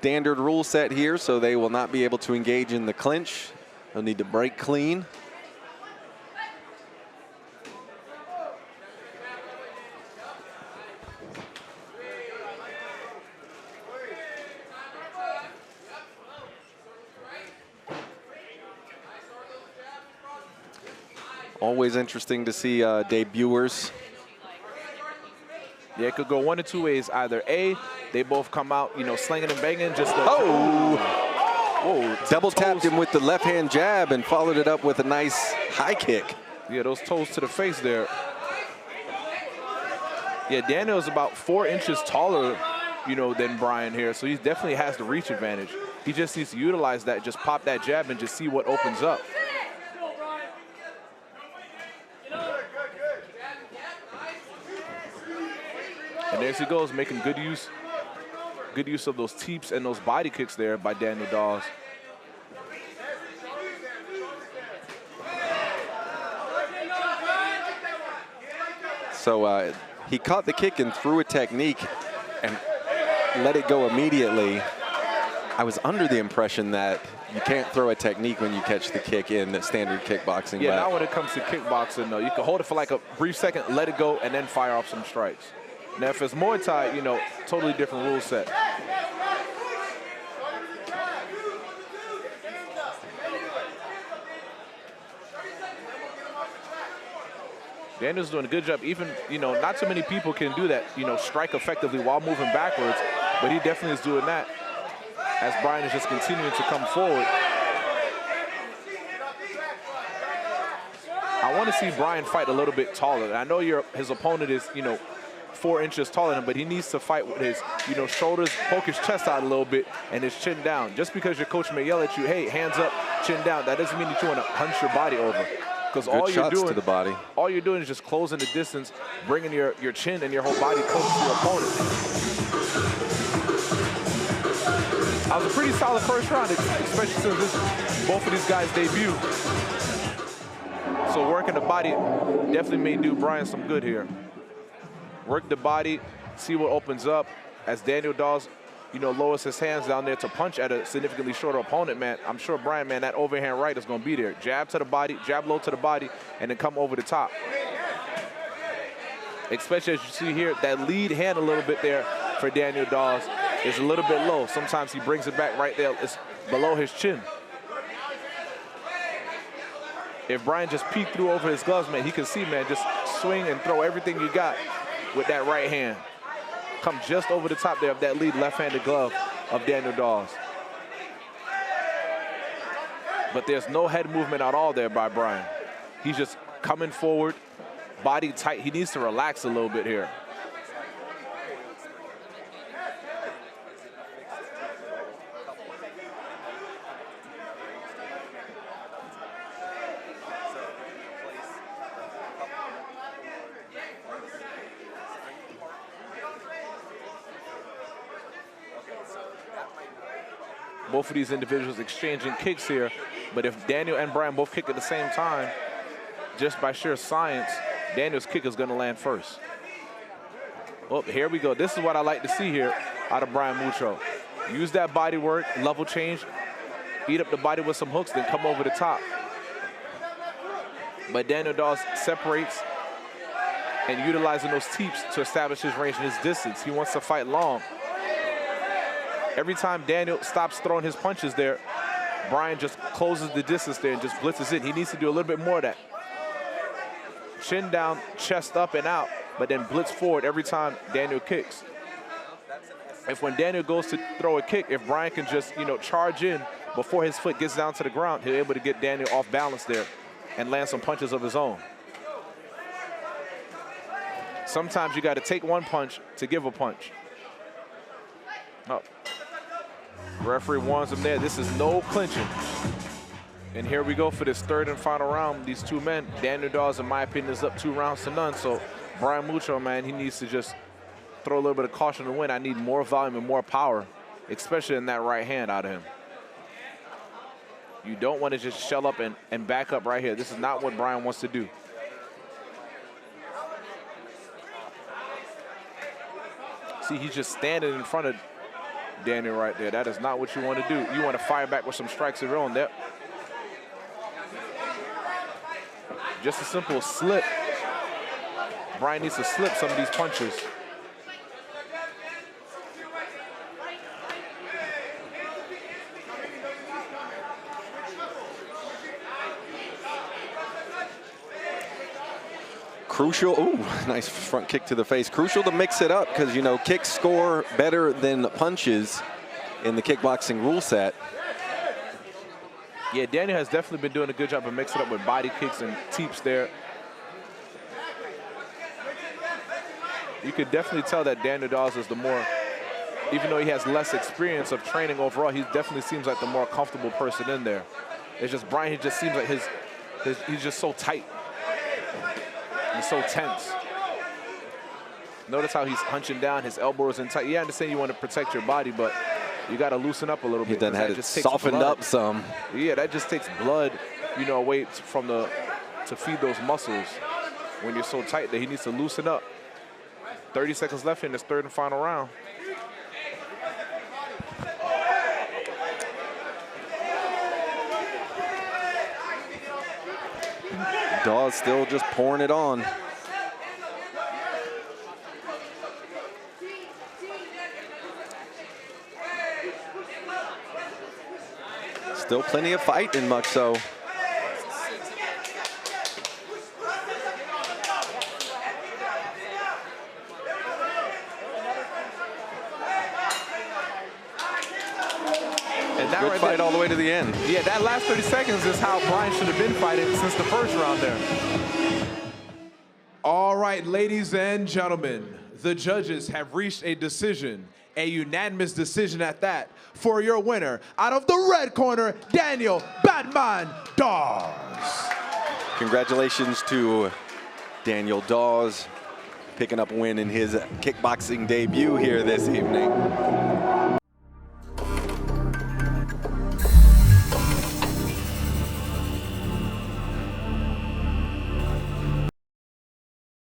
standard rule set here, so they will not be able to engage in the clinch. They'll need to break clean. Always interesting to see debuters. Yeah, it could go one of two ways. Either A, they both come out, you know, slinging and banging. Just the, whoa! Double tapped him with the left hand jab and followed it up with a nice high kick. Yeah, those toes to the face there. Yeah, Daniel's about 4 inches taller, you know, than Bryan here, so he definitely has the reach advantage. He just needs to utilize that, just pop that jab and just see what opens up. And there he goes, making good use of those teeps and those body kicks there by Daniel Dawes. So he caught the kick and threw a technique and let it go immediately. I was under the impression that you can't throw a technique when you catch the kick in standard kickboxing. Yeah, not when it comes to kickboxing, though. You can hold it for like a brief second, let it go, and then fire off some strikes. Now, if it's Muay Thai, you know, totally different rule set. Daniel's doing a good job. Even, you know, not so many people can do that, you know, strike effectively while moving backwards, but he definitely is doing that as Bryan is just continuing to come forward. I want to see Bryan fight a little bit taller. I know his opponent is, you know, 4 inches taller than him, but he needs to fight with his, you know, shoulders, poke his chest out a little bit, and his chin down. Just because your coach may yell at you, hey, hands up, chin down, that doesn't mean that you want to punch your body over. Because all you're doing to the body. All you're doing is just closing the distance, bringing your chin and your whole body close to your opponent. That was a pretty solid first round, especially since both of these guys debut. So working the body definitely may do Bryan some good here. Work the body, see what opens up. As Daniel Dawes, you know, lowers his hands down there to punch at a significantly shorter opponent, man, I'm sure Bryan, man, that overhand right is going to be there. Jab to the body, jab low to the body, and then come over the top. Especially as you see here, that lead hand a little bit there for Daniel Dawes is a little bit low. Sometimes he brings it back right there. It's below his chin. If Bryan just peeked through over his gloves, man, he can see, man, just swing and throw everything you got with that right hand. Come just over the top there of that lead left-handed glove of Daniel Dawes. But there's no head movement at all there by Bryan. He's just coming forward, body tight. He needs to relax a little bit here. Both of these individuals exchanging kicks here, but if Daniel and Bryan both kick at the same time, just by sheer science, Daniel's kick is going to land first. Oh, here we go. This is what I like to see here out of Bryan Muxo. Use that body work, level change, beat up the body with some hooks, then come over the top. But Daniel Dawes separates and utilizing those teeps to establish his range and his distance. He wants to fight long. Every time Daniel stops throwing his punches there, Bryan just closes the distance there and just blitzes in. He needs to do a little bit more of that. Chin down, chest up and out, but then blitz forward every time Daniel kicks. If when Daniel goes to throw a kick, if Bryan can just, you know, charge in before his foot gets down to the ground, he'll be able to get Daniel off balance there and land some punches of his own. Sometimes you got to take one punch to give a punch. Oh. Referee warns him there. This is no clinching. And here we go for this third and final round. These two men, Daniel Dawes, in my opinion, is up 2 rounds to none. So Bryan Muxo, man, he needs to just throw a little bit of caution to win. I need more volume and more power, especially in that right hand out of him. You don't want to just shell up and back up right here. This is not what Bryan wants to do. See, he's just standing in front of Daniel right there. That is not what you want to do. You want to fire back with some strikes of your own there. Just a simple slip. Bryan needs to slip some of these punches. Crucial, ooh, nice front kick to the face. Crucial to mix it up because, you know, kicks score better than punches in the kickboxing rule set. Yeah, Daniel has definitely been doing a good job of mixing up with body kicks and teeps there. You could definitely tell that Daniel Dawes is the more, even though he has less experience of training overall, he definitely seems like the more comfortable person in there. It's just Bryan, he just seems like he's just so tight. He's so tense. Notice how he's hunching down, his elbows in tight. Yeah, I understand you want to protect your body, but you got to loosen up a little bit. He done had it softened up some. Yeah, that just takes blood, you know, away from to feed those muscles when you're so tight that he needs to loosen up. 30 seconds left in this third and final round. Dawes still just pouring it on. Still plenty of fight in Muxo. Good right fight all the way to the end. Yeah, that last 30 seconds is how Bryan should have been fighting since the first round there. All right, ladies and gentlemen, the judges have reached a decision, a unanimous decision at that, for your winner. Out of the red corner, Daniel "Batman" Dawes. Congratulations to Daniel Dawes picking up a win in his kickboxing debut here this evening.